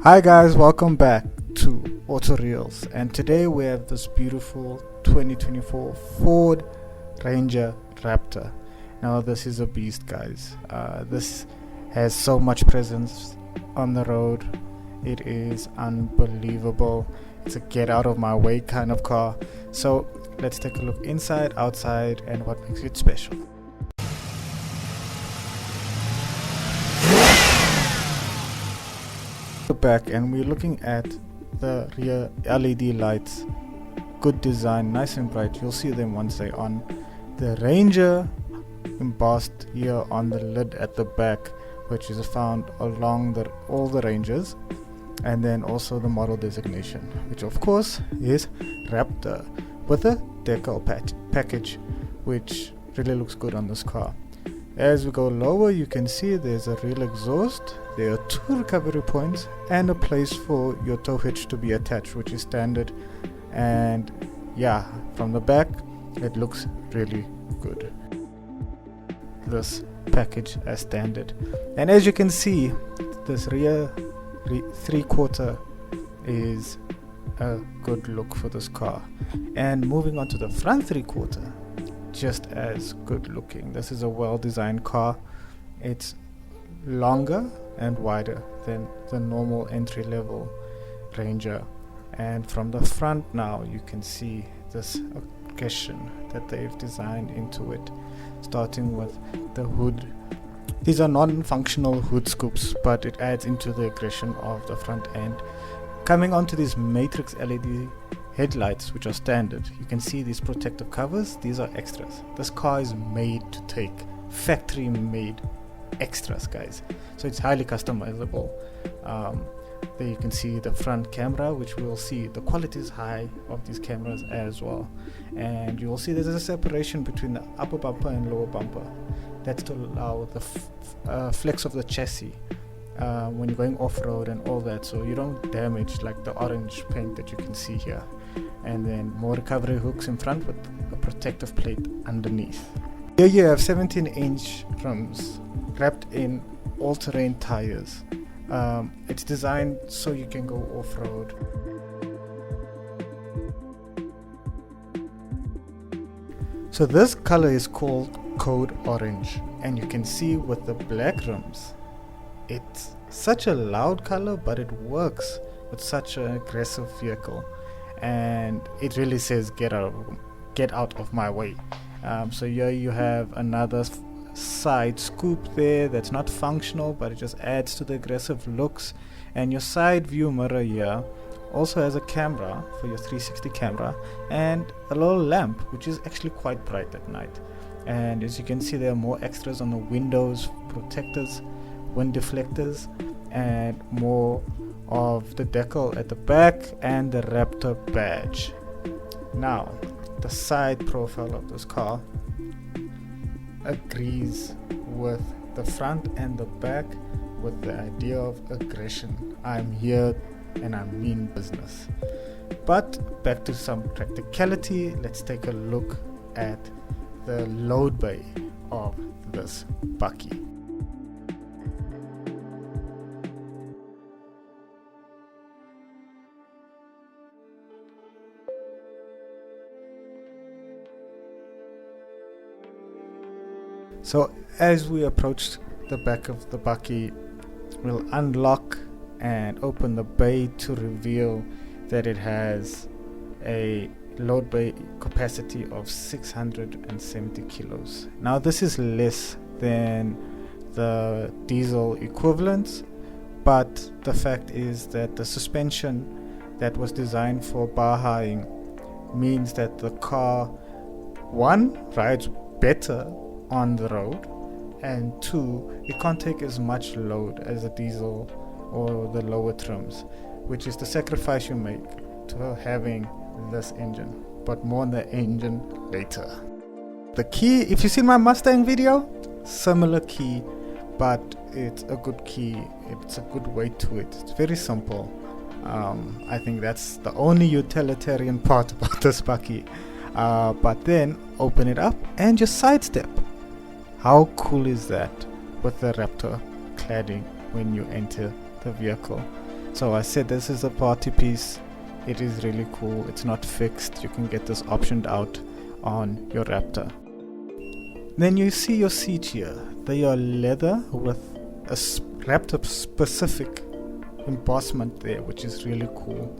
Hi guys, welcome back to Auto Reels, and today we have this beautiful 2024 Ford Ranger Raptor. Now this is a beast, guys. This has so much presence on the road. It is unbelievable. It's a get out of my way kind of car. So let's take a look inside, outside, and what makes it special. Back, and we're looking at the rear LED lights. Good design, nice and bright. You'll see them once they're on. The Ranger embossed here on the lid at the back, which is found along all the Rangers, and then also the model designation, which of course is Raptor, with a decal package, which really looks good on this car. As we go lower, you can see there's a real exhaust. There are two recovery points and a place for your tow hitch to be attached, which is standard. And yeah, from the back it looks really good, this package as standard. And as you can see, this rear 3/4 is a good look for this car. And moving on to the front 3/4, just as good looking. This is a well designed car. It's longer and wider than the normal entry level Ranger, and from the front now you can see this aggression that they've designed into it, starting with the hood. These are non-functional hood scoops, but it adds into the aggression of the front end. Coming onto these matrix LED headlights, which are standard, you can see these protective covers. These are extras. This car is made to take factory made extras, guys, so it's highly customizable. There you can see the front camera, which we'll see the quality is high of these cameras as well. And you will see there's a separation between the upper bumper and lower bumper. That's to allow the flex of the chassis when you're going off-road and all that, so you don't damage like the orange paint that you can see here. And then more recovery hooks in front with a protective plate underneath. Here you have 17-inch rims wrapped in all-terrain tires. It's designed so you can go off-road. So this color is called Code Orange, and you can see with the black rims, it's such a loud color, but it works with such an aggressive vehicle, and it really says get out of my way. So here you have another side scoop there that's not functional, but it just adds to the aggressive looks. And your side view mirror here also has a camera for your 360 camera and a little lamp, which is actually quite bright at night. And as you can see, there are more extras on the windows, protectors, wind deflectors, and more of the decal at the back and the Raptor badge. Now the side profile of this car agrees with the front and the back with the idea of aggression. I'm here and I mean business. But back to some practicality, let's take a look at the load bay of this bakkie. So as we approach the back of the bakkie, we'll unlock and open the bay to reveal that it has a load bay capacity of 670 kilos. Now this is less than the diesel equivalents, but the fact is that the suspension that was designed for Bahaing means that the car, one, rides better on the road, and two, it can't take as much load as a diesel or the lower trims, which is the sacrifice you make to having this engine. But more on the engine later. The key, if you've seen my Mustang video, similar key, but it's a good key. It's a good weight to it. It's very simple. I think that's the only utilitarian part about this bakkie. But then open it up and just sidestep. How cool is that with the Raptor cladding when you enter the vehicle? So I said this is a party piece. It is really cool. It's not fixed. You can get this optioned out on your Raptor. Then you see your seat here. They are leather with a Raptor specific embossment there, which is really cool.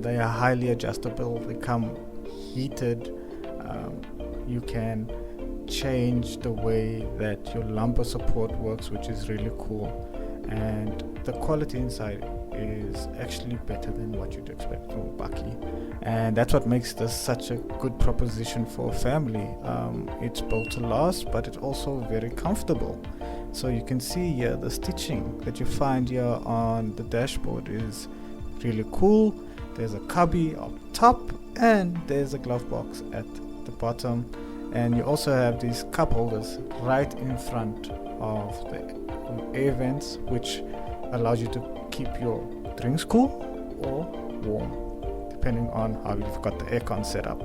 They are highly adjustable. They come heated. You can change the way that your lumbar support works, which is really cool. And the quality inside is actually better than what you'd expect from a Bakkie, and that's what makes this such a good proposition for a family. It's built to last, but it's also very comfortable. So you can see here the stitching that you find here on the dashboard is really cool. There's a cubby up top and there's a glove box at the bottom, and you also have these cup holders right in front of the air vents, which allows you to keep your drinks cool or warm, depending on how you've got the aircon set up.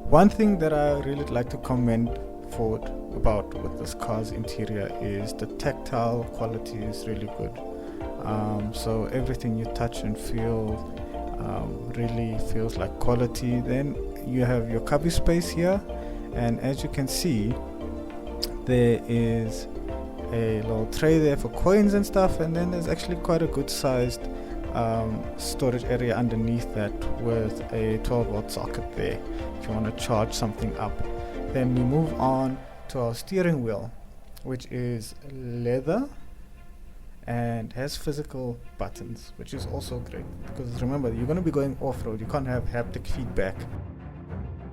One thing that I really like to commend Ford about with this car's interior is the tactile quality is really good. So everything you touch and feel really feels like quality. Then you have your cubby space here, and as you can see, there is a little tray there for coins and stuff, and then there's actually quite a good sized storage area underneath that with a 12-volt socket there if you want to charge something up. Then we move on to our steering wheel, which is leather and has physical buttons, which is also great because remember, you're going to be going off-road. You can't have haptic feedback.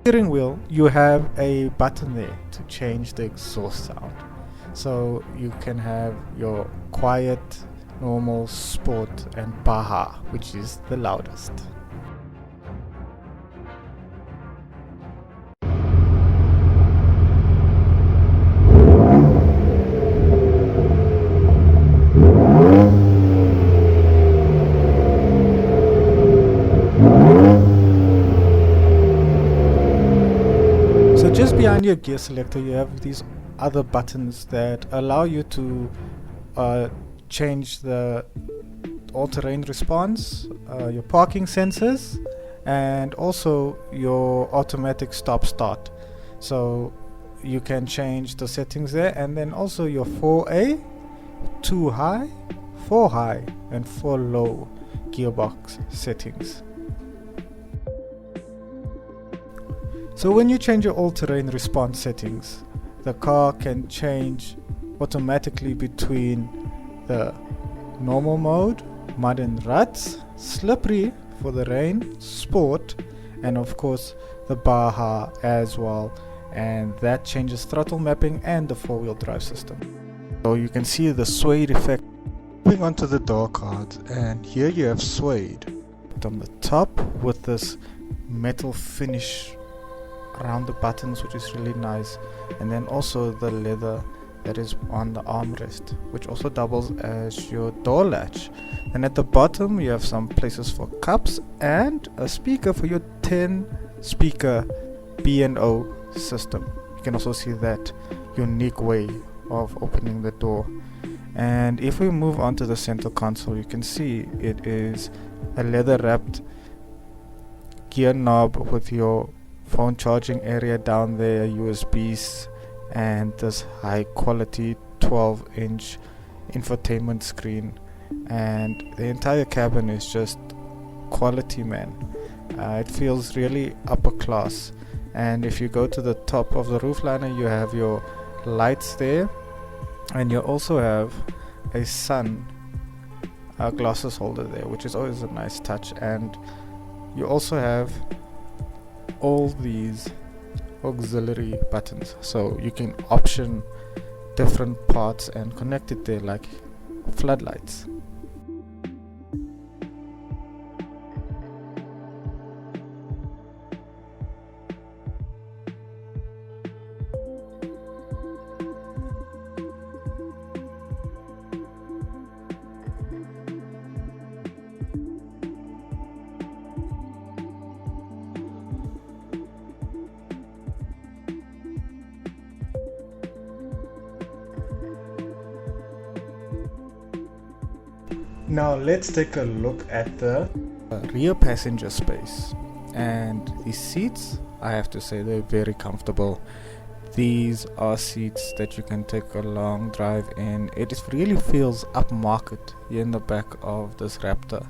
Steering wheel, you have a button there to change the exhaust sound. So you can have your quiet, normal, sport, and Baja, which is the loudest. So just behind your gear selector, you have these other buttons that allow you to change the all-terrain response, your parking sensors, and also your automatic stop-start. So you can change the settings there, and then also your 4A, 2 high, 4 high, and 4 low gearbox settings. So when you change your all-terrain response settings, the car can change automatically between the normal mode, mud and ruts, slippery for the rain, sport, and of course the Baja as well, and that changes throttle mapping and the four-wheel drive system. So you can see the suede effect. Moving on to the door cards, and here you have suede on the top with this metal finish around the buttons, which is really nice, and then also the leather that is on the armrest, which also doubles as your door latch. And at the bottom you have some places for cups and a speaker for your 10 speaker B&O system. You can also see that unique way of opening the door. And if we move on to the center console, you can see it is a leather wrapped gear knob with your phone charging area down there, USBs, and this high quality 12-inch infotainment screen, and the entire cabin is just quality, man. It feels really upper class. And if you go to the top of the roof liner, you have your lights there, and you also have a sun glasses holder there, which is always a nice touch. And you also have all these auxiliary buttons, so you can option different parts and connect it there, like floodlights. Now let's take a look at the rear passenger space, and the seats, I have to say, they're very comfortable. These are seats that you can take a long drive in. It just really feels upmarket here in the back of this Raptor,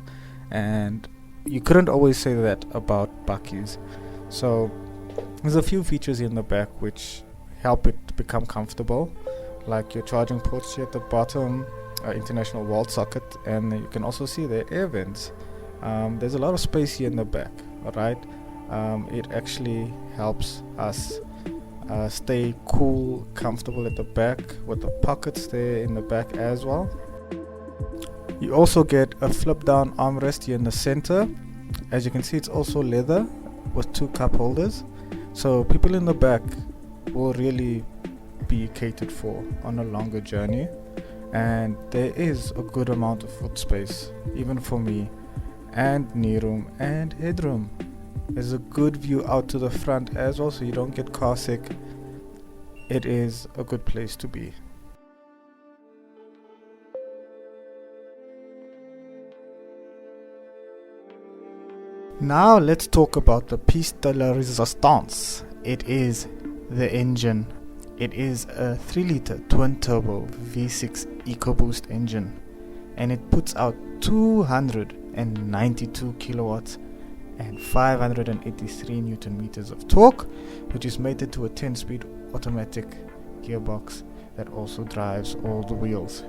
and you couldn't always say that about Bakkies. So there's a few features in the back which help it to become comfortable, like your charging ports here at the bottom, international wall socket, and you can also see the air vents. There's a lot of space here in the back. Alright, it actually helps us stay cool, comfortable at the back, with the pockets there in the back as well. You also get a flip down armrest here in the center. As you can see, it's also leather with 2 cup holders, so people in the back will really be catered for on a longer journey. And there is a good amount of foot space even for me, and knee room and headroom. There's a good view out to the front as well, so you don't get car sick. It is a good place to be. Now let's talk about the piece de la resistance. It is the engine. It is a 3-liter twin-turbo V6 EcoBoost engine, and it puts out 292 kilowatts and 583 newton meters of torque, which is mated to a 10-speed automatic gearbox that also drives all the wheels.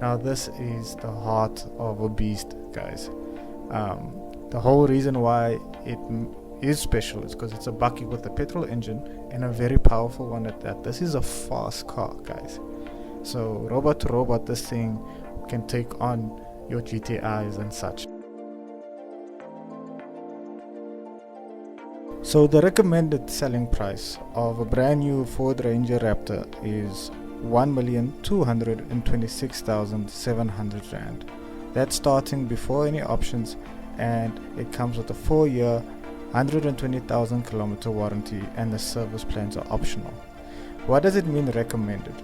Now this is the heart of a beast, guys. The whole reason why it is special is because it's a bakkie with a petrol engine, and a very powerful one at that. This is a fast car, guys. So robot to robot, this thing can take on your GTIs and such. So the recommended selling price of a brand new Ford Ranger Raptor is 1,226,700 Rand. That's starting before any options, and it comes with a 4-year 120,000 kilometer warranty, and the service plans are optional. What does it mean recommended?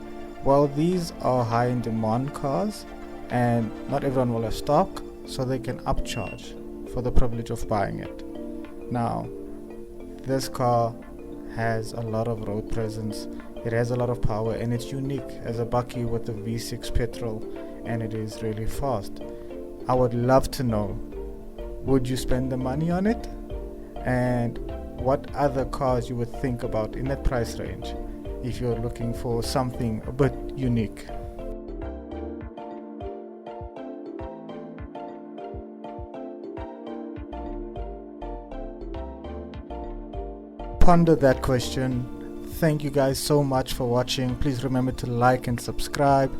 Well, these are high in demand cars, and not everyone will have stock, so they can upcharge for the privilege of buying it. Now, this car has a lot of road presence, it has a lot of power, and it's unique as a bakkie with a V6 petrol, and it is really fast. I would love to know, would you spend the money on it? And what other cars you would think about in that price range if you're looking for something a bit unique. Ponder that question. Thank you guys so much for watching. Please remember to like and subscribe,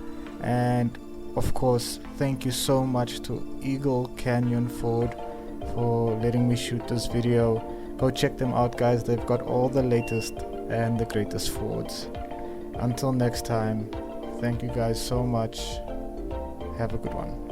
and of course thank you so much to Eagle Canyon Ford for letting me shoot this video. Go check them out, guys. They've got all the latest and the greatest Fords. Until next time, thank you guys so much. Have a good one.